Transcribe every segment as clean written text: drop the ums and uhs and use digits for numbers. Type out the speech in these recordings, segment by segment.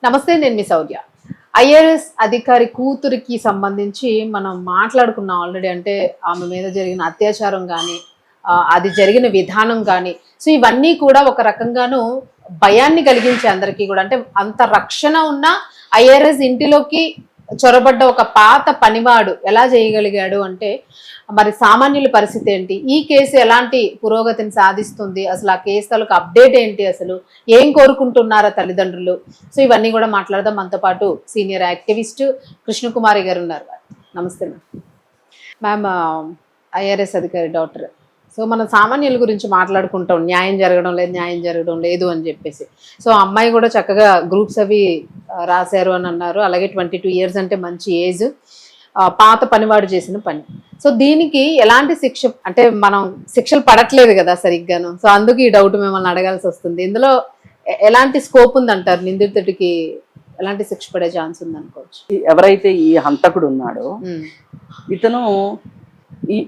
నమస్తే, నేను మీ సౌర్య. ఐఆర్ఎస్ అధికారి కూతురికి సంబంధించి మనం మాట్లాడుకున్నాం ఆల్రెడీ. అంటే ఆమె మీద జరిగిన అత్యాచారం కానీ, అది జరిగిన విధానం కానీ, సో ఇవన్నీ కూడా ఒక రకంగాను భయాన్ని కలిగించే అందరికీ కూడా. అంటే అంత రక్షణ ఉన్న ఐఆర్ఎస్ ఇంటిలోకి చొరబడ్డ ఒక పాత పనివాడు ఎలా చేయగలిగాడు అంటే, మరి సామాన్యుల పరిస్థితి ఏంటి, ఈ కేసు ఎలాంటి పురోగతిని సాధిస్తుంది, అసలు ఆ కేసు తాలూకు అప్డేట్ ఏంటి, అసలు ఏం కోరుకుంటున్నారా తల్లిదండ్రులు, సో ఇవన్నీ కూడా మాట్లాడదాం. మనతో పాటు సీనియర్ యాక్టివిస్ట్ కృష్ణకుమారి గారు ఉన్నారు. నమస్తే మ్యామ్. ఐఆర్ఎస్ అధికారి డాక్టర్. సో మనం సామాన్యుల గురించి మాట్లాడుకుంటాం, న్యాయం జరగడం లేదు అని చెప్పేసి. సో అమ్మాయి కూడా చక్కగా గ్రూప్స్ అవి రాశారు అని అన్నారు. అలాగే 22 years అంటే మంచి ఏజ్, పాత పనివాడు చేసిన పని. సో దీనికి ఎలాంటి శిక్ష, అంటే మనం శిక్షలు పడట్లేదు కదా సరిగ్గాను, సో అందుకు ఈ డౌట్ మిమ్మల్ని అడగాల్సి వస్తుంది. ఇందులో ఎలాంటి స్కోప్ ఉందంటారు, నిందితుడికి ఎలాంటి శిక్ష పడే ఛాన్స్ ఉంది అనుకోవచ్చు? ఎవరైతే ఈ హంతకుడు ఉన్నాడో ఇతను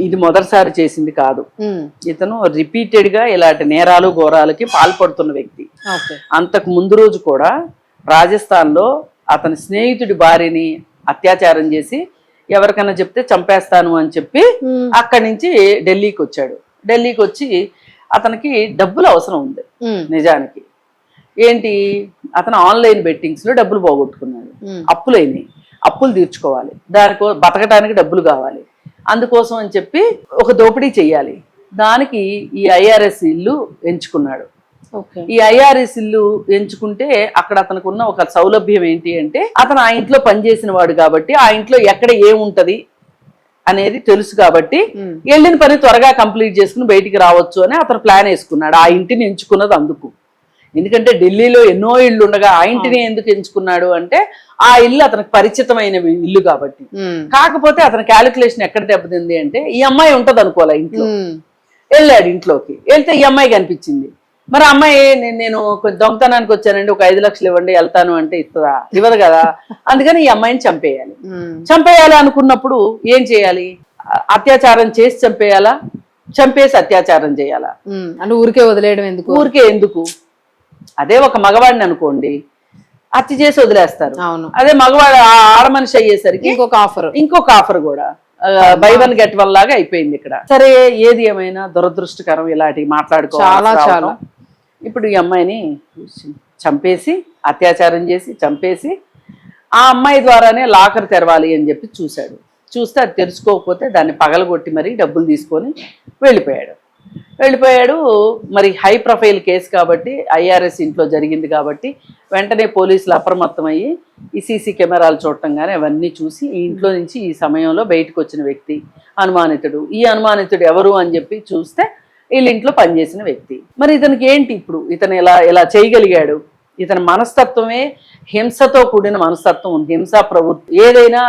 ఇది మొదటిసారి చేసింది కాదు. ఇతను రిపీటెడ్ గా ఇలాంటి నేరాలు ఘోరాలకి పాల్పడుతున్న వ్యక్తి. అంతకు ముందు రోజు కూడా రాజస్థాన్ లో అతని స్నేహితుడి భార్యని అత్యాచారం చేసి ఎవరికైనా చెప్తే చంపేస్తాను అని చెప్పి అక్కడి నుంచి ఢిల్లీకి వచ్చాడు. ఢిల్లీకి వచ్చి అతనికి డబ్బులు అవసరం ఉంది. నిజానికి ఏంటి, అతను ఆన్లైన్ బెట్టింగ్స్ లో డబ్బులు పోగొట్టుకున్నాడు. అప్పులైనాయి, అప్పులు తీర్చుకోవాలి, దానికో బతకడానికి డబ్బులు కావాలి. అందుకోసం అని చెప్పి ఒక దోపిడీ చెయ్యాలి. దానికి ఈ ఐఆర్ఎస్ ఇల్లు ఎంచుకున్నాడు. ఈ ఐఆర్ఎస్ ఇల్లు ఎంచుకుంటే అక్కడ అతనికి ఉన్న ఒక సౌలభ్యం ఏంటి అంటే, అతను ఆ ఇంట్లో పనిచేసిన వాడు కాబట్టి ఆ ఇంట్లో ఎక్కడ ఏముంటది అనేది తెలుసు కాబట్టి వెళ్ళిన పని త్వరగా కంప్లీట్ చేసుకుని బయటికి రావచ్చు అని అతను ప్లాన్ వేసుకున్నాడు. ఆ ఇంటిని ఎంచుకున్నది అందుకు. ఎందుకంటే ఢిల్లీలో ఎన్నో ఇళ్ళు ఉండగా ఆ ఇంటిని ఎందుకు ఎంచుకున్నాడు అంటే, ఆ ఇల్లు అతనికి పరిచితమైన ఇల్లు కాబట్టి. కాకపోతే అతని క్యాలిక్యులేషన్ ఎక్కడ దెబ్బతింది అంటే, ఈ అమ్మాయి ఉంటది అనుకోలే ఇంట్లో. వెళ్ళాడు ఇంట్లోకి, వెళ్తే ఈ అమ్మాయి కనిపించింది. మరి అమ్మాయి నేను దొంగతనానికి వచ్చానండి, ఒక 5 లక్షలు ఇవ్వండి వెళ్తాను అంటే ఇస్తుందా? ఇవ్వదు కదా. అందుకని ఈ అమ్మాయిని చంపేయాలి అనుకున్నప్పుడు ఏం చేయాలి? అత్యాచారం చేసి చంపేయాలా, చంపేసి అత్యాచారం చేయాలా? అంటే ఊరికే వదిలేయడం ఎందుకు? ఊరికే ఎందుకు? అదే ఒక మగవాడిని అనుకోండి, హత్య చేసి వదిలేస్తారు. అదే మగవాడు ఆడ మనిషి అయ్యేసరికి ఇంకొక ఆఫర్ కూడా బై 1 get 1 లాగా అయిపోయింది ఇక్కడ. సరే, ఏది ఏమైనా దురదృష్టకరం ఇలాంటివి మాట్లాడుకోవాలి. చాలా ఇప్పుడు ఈ అమ్మాయిని చంపేసి అత్యాచారం చేసి చంపేసి ఆ అమ్మాయి ద్వారానే లాకర్ తెరవాలి అని చెప్పి చూశాడు. చూస్తే అది తెరుచుకోకపోతే దాన్ని పగలగొట్టి మరి డబ్బులు తీసుకొని వెళ్ళిపోయాడు. మరి హై ప్రొఫైల్ కేసు కాబట్టి, ఐఆర్ఎస్ ఇంట్లో జరిగింది కాబట్టి వెంటనే పోలీసులు అప్రమత్తమయ్యి ఈ సీసీ కెమెరాలు చూడటం కానీ అవన్నీ చూసి ఈ ఇంట్లో నుంచి ఈ సమయంలో బయటకు వచ్చిన వ్యక్తి అనుమానితుడు. ఈ అనుమానితుడు ఎవరు అని చెప్పి చూస్తే వీళ్ళ ఇంట్లో పనిచేసిన వ్యక్తి. మరి ఇతనికి ఏంటి ఇప్పుడు, ఇతను ఎలా చేయగలిగాడు? ఇతని మనస్తత్వమే హింసతో కూడిన మనస్తత్వం, హింసా ప్రవృత్తి. ఏదైనా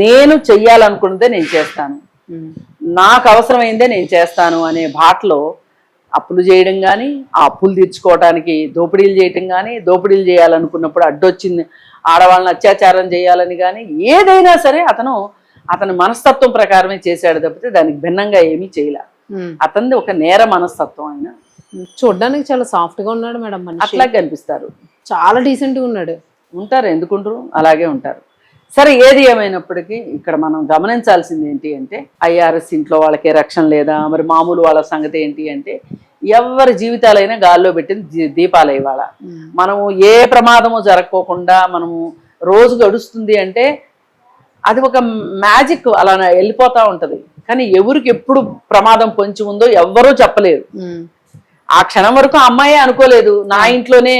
నేను చెయ్యాలనుకున్నదే నేను చేస్తాను, నాకు అవసరమైందే నేను చేస్తాను అనే బాటలో అప్పులు చేయడం కానీ, ఆ అప్పులు తీర్చుకోవడానికి దోపిడీలు చేయటం కానీ, దోపిడీలు చేయాలనుకున్నప్పుడు అడ్డొచ్చింది ఆడవాళ్ళని అత్యాచారం చేయాలని కానీ, ఏదైనా సరే అతని మనస్తత్వం ప్రకారమే చేశాడు తప్పితే దానికి భిన్నంగా ఏమీ చేయలే. అతనిది ఒక నేర మనస్తత్వం. ఆయన చూడడానికి చాలా సాఫ్ట్ గా ఉన్నాడు మేడం, అట్లాగే కనిపిస్తారు. చాలా డీసెంట్ గా ఉన్నాడు. ఉంటారు, ఎందుకుంటారు, అలాగే ఉంటారు. సరే, ఏది ఏమైనప్పటికీ ఇక్కడ మనం గమనించాల్సింది ఏంటి అంటే, ఐఆర్ఎస్ ఇంట్లో వాళ్ళకే రక్షణ లేదా? మరి మామూలు వాళ్ళ సంగతి ఏంటి అంటే, ఎవరి జీవితాలైనా గాల్లో పెట్టిన దీపాలు ఇవాళ. మనము ఏ ప్రమాదము జరగకోకుండా మనము రోజు గడుస్తుంది అంటే అది ఒక మ్యాజిక్, అలా వెళ్ళిపోతూ ఉంటది. కానీ ఎవరికి ఎప్పుడు ప్రమాదం పొంచి ఉందో ఎవ్వరూ చెప్పలేరు. ఆ క్షణం వరకు అమ్మాయే అనుకోలేదు, నా ఇంట్లోనే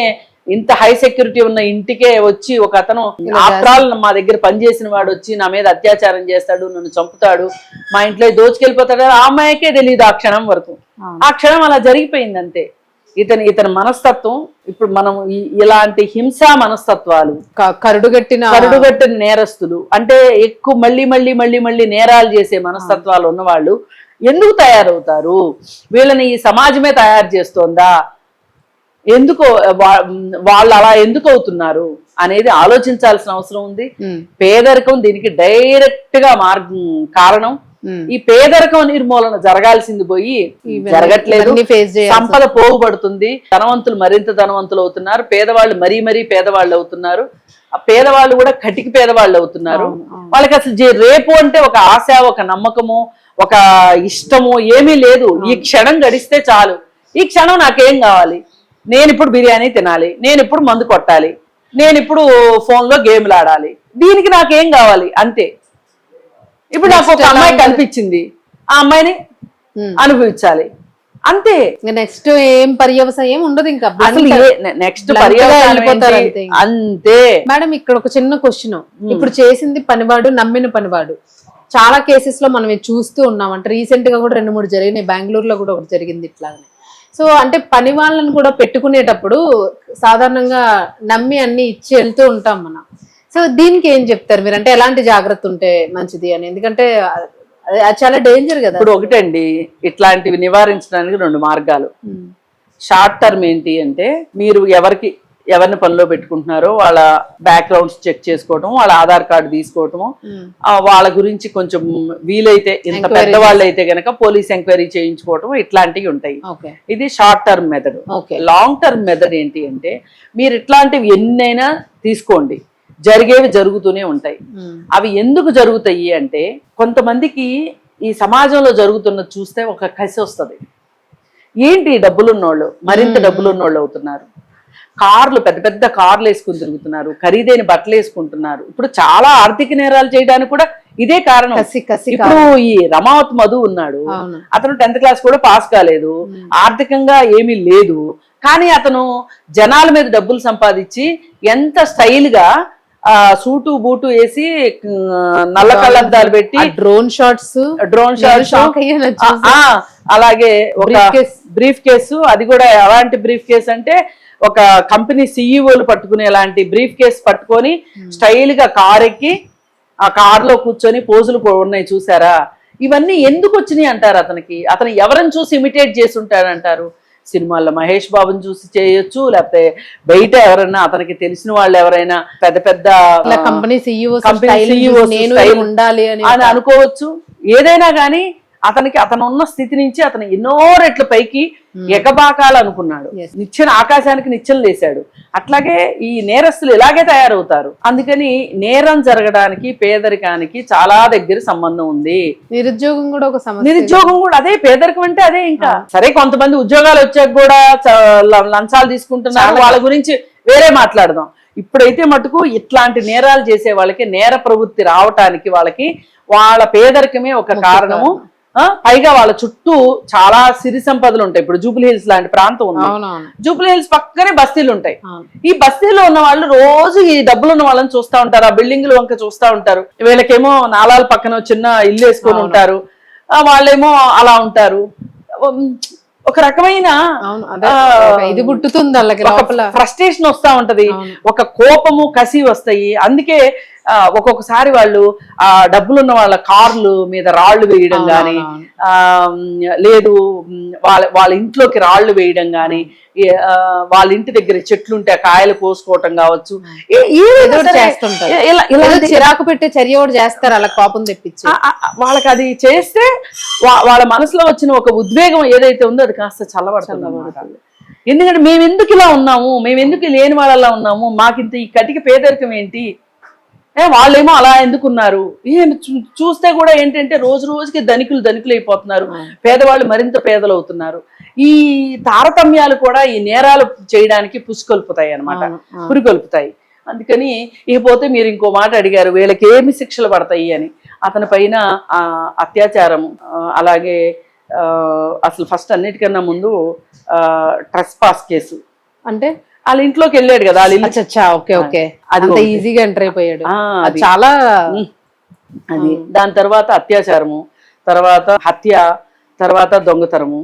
ఇంత హై సెక్యూరిటీ ఉన్న ఇంటికే వచ్చి ఒక అతను ఆఫ్టర్ ఆల్ మా దగ్గర పనిచేసిన వాడు వచ్చి నా మీద అత్యాచారం చేస్తాడు, నన్ను చంపుతాడు, మా ఇంట్లో దోచుకెళ్ళిపోతాడు. ఆ అమ్మాయికే తెలియదు ఆ క్షణం వరకు. ఆ క్షణం అలా జరిగిపోయింది అంతే. ఇతని మనస్తత్వం ఇప్పుడు మనం ఇలాంటి హింసా మనస్తత్వాలు, కరుడుగట్టిన నేరస్తులు అంటే ఎక్కువ మళ్ళీ నేరాలు చేసే మనస్తత్వాలు ఉన్నవాళ్ళు ఎందుకు తయారవుతారు? వీళ్ళని ఈ సమాజమే తయారు చేస్తోందా? ఎందుకో వాళ్ళు అలా ఎందుకు అవుతున్నారు అనేది ఆలోచించాల్సిన అవసరం ఉంది. పేదరికం దీనికి డైరెక్ట్ గా కారణం. ఈ పేదరికం నిర్మూలన జరగాల్సింది పోయి జరగట్లేదు. సంపద పోగుపడుతుంది, ధనవంతులు మరింత ధనవంతులు అవుతున్నారు, పేదవాళ్ళు మరీ మరీ పేదవాళ్ళు అవుతున్నారు. ఆ పేదవాళ్ళు కూడా కటికి పేదవాళ్ళు అవుతున్నారు. వాళ్ళకి అసలు రేపు అంటే ఒక ఆశ, ఒక నమ్మకము, ఒక ఇష్టము ఏమీ లేదు. ఈ క్షణం గడిస్తే చాలు, ఈ క్షణం నాకేం కావాలి, నేను ఇప్పుడు బిర్యానీ తినాలి, నేను ఇప్పుడు మందు కొట్టాలి, నేను ఇప్పుడు ఫోన్లో గేమ్లు ఆడాలి, దీనికి నాకేం కావాలి అంతే. ఇప్పుడు నాకు ఒక అమ్మాయి కనిపించింది, ఆ అమ్మాయిని అనుభవించాలి అంతే. నెక్స్ట్ ఏం పర్యవసాయం ఉండదు ఇంకా, నెక్స్ట్ పర్యవసాయం అంతే. మేడం ఇక్కడ ఒక చిన్న క్వశ్చన్, ఇప్పుడు చేసింది పనివాడు, నమ్మిన పనివాడు. చాలా కేసెస్ లో మనం ఇది చూస్తూ ఉన్నాం. అంటే రీసెంట్ గా కూడా 2-3 జరిగినాయి, బెంగళూరులో కూడా ఒకటి జరిగింది ఇట్లానే. సో అంటే పని వాళ్ళని కూడా పెట్టుకునేటప్పుడు సాధారణంగా నమ్మి అన్ని ఇచ్చి వెళ్తూ ఉంటాం మనం. సో దీనికి ఏం చెప్తారు మీరు, అంటే ఎలాంటి జాగ్రత్త ఉంటే మంచిది అని? ఎందుకంటే అది చాలా డేంజర్ కదా. ఇప్పుడు ఒకటండి, ఇట్లాంటివి నివారించడానికి 2 మార్గాలు. షార్ట్ టర్మ్ ఏంటి అంటే, మీరు ఎవరిని పనిలో పెట్టుకుంటున్నారో వాళ్ళ బ్యాక్గ్రౌండ్స్ చెక్ చేసుకోవటం, వాళ్ళ ఆధార్ కార్డు తీసుకోవటము, వాళ్ళ గురించి కొంచెం వీలైతే ఇంత పెద్దవాళ్ళు అయితే గనక పోలీస్ ఎంక్వైరీ చేయించుకోవటం, ఇట్లాంటివి ఉంటాయి. ఇది short term method. Long term method ఏంటి అంటే, మీరు ఇట్లాంటివి ఎన్నైనా తీసుకోండి, జరిగేవి జరుగుతూనే ఉంటాయి. అవి ఎందుకు జరుగుతాయి అంటే, కొంతమందికి ఈ సమాజంలో జరుగుతున్నది చూస్తే ఒక కసి వస్తుంది. ఏంటి డబ్బులున్నోళ్ళు మరింత డబ్బులున్నోళ్ళు అవుతున్నారు, కార్లు పెద్ద పెద్ద కార్లు వేసుకుని తిరుగుతున్నారు, ఖరీదైన బట్టలు వేసుకుంటున్నారు. ఇప్పుడు చాలా ఆర్థిక నేరాలు చేయడానికి కూడా ఇదే కారణం. ఇప్పుడు ఈ రమావత్ మధు ఉన్నాడు, అతను 10th క్లాస్ కూడా పాస్ కాలేదు, ఆర్థికంగా ఏమీ లేదు, కానీ అతను జనాల మీద డబ్బులు సంపాదించి ఎంత స్టైల్ గా సూటు బూటు వేసి నల్ల కళ్ళద్దాలు పెట్టి డ్రోన్ షాట్స్ అలాగే ఒక బ్రీఫ్ కేసు, అది కూడా ఎలాంటి బ్రీఫ్ కేసు అంటే ఒక కంపెనీ సీఈఓలు పట్టుకునే లాంటి బ్రీఫ్ కేసు పట్టుకొని స్టైల్ గా కార్ ఎక్కి ఆ కార్ లో కూర్చొని పోజులు ఉన్నాయి చూసారా. ఇవన్నీ ఎందుకు వచ్చినాయి అంటారు అతనికి? అతను ఎవరిని చూసి ఇమిటేట్ చేసి ఉంటాడంటారు? సినిమాల్లో మహేష్ బాబుని చూసి చేయొచ్చు, లేకపోతే బయట ఎవరైనా అతనికి తెలిసిన వాళ్ళు ఎవరైనా పెద్ద పెద్ద కంపెనీ ఉండాలి అని అనుకోవచ్చు. ఏదైనా కానీ అతను ఉన్న స్థితి నుంచి అతను ఎన్నో రెట్ల పైకి ఎగబాకాలనుకున్నాడు, నిచ్చెన ఆకాశానికి నిచ్చెన లేశాడు. అట్లాగే ఈ నేరస్తులు ఇలాగే తయారవుతారు. అందుకని నేరం జరగడానికి పేదరికానికి చాలా దగ్గర సంబంధం ఉంది. నిరుద్యోగం కూడా ఒక సమస్య. నిరుద్యోగం కూడా అదే, పేదరికం అంటే అదే. ఇంకా సరే, కొంతమంది ఉద్యోగాలు వచ్చాక కూడా లంచాలు తీసుకుంటున్నారు, వాళ్ళ గురించి వేరే మాట్లాడదాం. ఇప్పుడైతే మటుకు ఇట్లాంటి నేరాలు చేసే వాళ్ళకి నేర ప్రవృత్తి రావటానికి వాళ్ళ పేదరికమే ఒక కారణము. పైగా వాళ్ళ చుట్టూ చాలా సిరి సంపదలు ఉంటాయి. ఇప్పుడు జూబ్లీ హిల్స్ లాంటి ప్రాంతం ఉంది, జూబ్లీ హిల్స్ పక్కనే బస్తీలు ఉంటాయి. ఈ బస్తీలో ఉన్న వాళ్ళు రోజు ఈ డబ్బులు ఉన్న వాళ్ళని చూస్తూ ఉంటారు, ఆ బిల్డింగ్లు వంక చూస్తూ ఉంటారు. వీళ్ళకేమో నాలాల పక్కన చిన్న ఇల్లు వేసుకొని ఉంటారు, వాళ్ళేమో అలా ఉంటారు. ఒక రకమైన ఇది పుట్టుతుంది, ఫ్రస్ట్రేషన్ వస్తా ఉంటది, ఒక కోపము కసి వస్తాయి. అందుకే ఒక్కొక్కసారి వాళ్ళు ఆ డబ్బులున్న వాళ్ళ కార్లు మీద రాళ్లు వేయడం గాని, లేదు వాళ్ళ ఇంట్లోకి రాళ్లు వేయడం గాని, వాళ్ళ ఇంటి దగ్గర చెట్లుంటే కాయలు కోసుకోవటం కావచ్చు, చిరాకు పెట్టే చర్య కూడా చేస్తారు. అలా కోపం తెప్పించి వాళ్ళకి అది చేస్తే వాళ్ళ మనసులో వచ్చిన ఒక ఉద్వేగం ఏదైతే ఉందో అది కాస్త చల్లబడుతుంది. ఎందుకంటే మేమెందుకు ఇలా ఉన్నాము, మేమెందుకు లేని వాళ్ళలా ఉన్నాము, మాకింత ఈ కటిక పేదరికం ఏంటి, వాళ్ళేమో అలా ఎందుకున్నారు. చూస్తే కూడా ఏంటంటే రోజు రోజుకి ధనికులు అయిపోతున్నారు, పేదవాళ్ళు మరింత పేదలు అవుతున్నారు. ఈ తారతమ్యాలు కూడా ఈ నేరాలు చేయడానికి పురికొల్పుతాయి అన్నమాట, పురికొల్పుతాయి. అందుకని ఇకపోతే మీరు ఇంకో మాట అడిగారు, వీళ్ళకి ఏమి శిక్షలు పడతాయి అని. అతని పైన అత్యాచారం, అలాగే అసలు ఫస్ట్ అన్నిటికన్నా ముందు ట్రెస్పాస్ కేసు. అంటే వాళ్ళ ఇంట్లోకి వెళ్ళాడు కదా, అది ఈజీగా ఎంటర్ అయిపోయాడు. చాలా అది దాని తర్వాత అత్యాచారము, తర్వాత హత్య, తర్వాత దొంగతనము,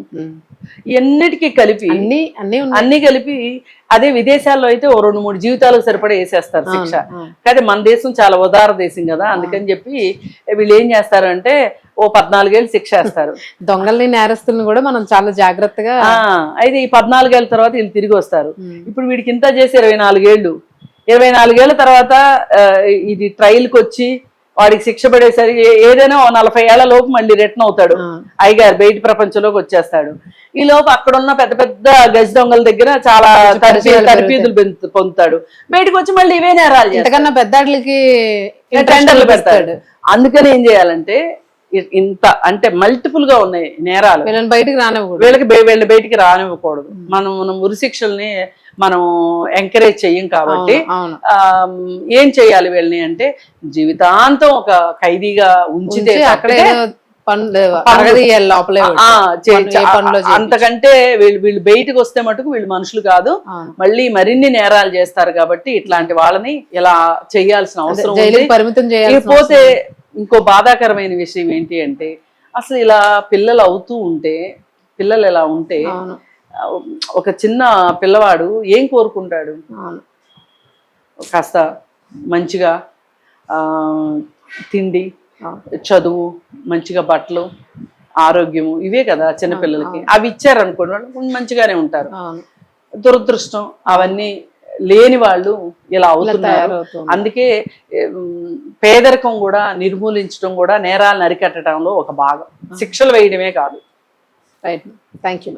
ఎన్నిటికీ కలిపి అన్ని కలిపి అదే విదేశాల్లో అయితే ఓ 2-3 జీవితాలకు సరిపడా వేసేస్తారు శిక్ష. కానీ మన దేశం చాలా ఉదార దేశం కదా, అందుకని చెప్పి వీళ్ళు ఏం చేస్తారంటే ఓ 14 ఏళ్ళు శిక్ష వేస్తారు. దొంగల్ని నేరస్తులను కూడా మనం చాలా జాగ్రత్తగా. అయితే ఈ 14 ఏళ్ళ తర్వాత వీళ్ళు తిరిగి వస్తారు. ఇప్పుడు వీడికి ఇంత చేసి 24 ఏళ్ళు, 24 ఏళ్ళ తర్వాత ఇది ట్రయల్కి వచ్చి వాడికి శిక్ష పడేసరికి ఏదైనా 40 ఏళ్ల లోపు మళ్ళీ రిటర్న్ అవుతాడు, అయ్యగారు బయట ప్రపంచంలోకి వచ్చేస్తాడు. ఈ లోపు అక్కడ ఉన్న పెద్ద పెద్ద గజ దొంగల దగ్గర చాలా తరఫీదులు పొందుతాడు. బయటకు వచ్చి మళ్ళీ ఇవే నేరాలు ఎంతకన్నా పెద్దకి టెండర్లు పెడతాడు. అందుకని ఏం చేయాలంటే ఇంత అంటే మల్టిపుల్ గా ఉన్నాయి నేరాలు, బయటకు రానివ్వకూడదు, వీళ్ళని బయటికి రానివ్వకూడదు. మనం ఉరిశిక్షల్ని మనం ఎంకరేజ్ చెయ్యం కాబట్టి ఏం చేయాలి వీళ్ళని అంటే జీవితాంతం ఒక ఖైదీగా ఉంచితే అంతకంటే వీళ్ళు బయటకు వస్తే మటుకు వీళ్ళు మనుషులు కాదు, మళ్ళీ మరిన్ని నేరాలు చేస్తారు. కాబట్టి ఇట్లాంటి వాళ్ళని ఇలా చేయాల్సిన అవసరం ఉంది. పోతే ఇంకో బాధాకరమైన విషయం ఏంటి అంటే అసలు ఇలా పిల్లలు అవుతూ ఉంటే, పిల్లలు ఎలా ఉంటే ఒక చిన్న పిల్లవాడు ఏం కోరుకుంటాడు? కాస్త మంచిగా తిండి, చదువు, మంచిగా బట్టలు, ఆరోగ్యము, ఇవే కదా చిన్నపిల్లలకి. అవి ఇచ్చారనుకోండి వాళ్ళు మంచిగానే ఉంటారు. దురదృష్టం అవన్నీ లేని వాళ్ళు ఇలా అవుతున్నారు. అందుకే పేదరికం కూడా నిర్మూలించడం కూడా నేరాలను అరికట్టడంలో ఒక భాగం, శిక్షలు వేయడమే కాదు. Right, thank you.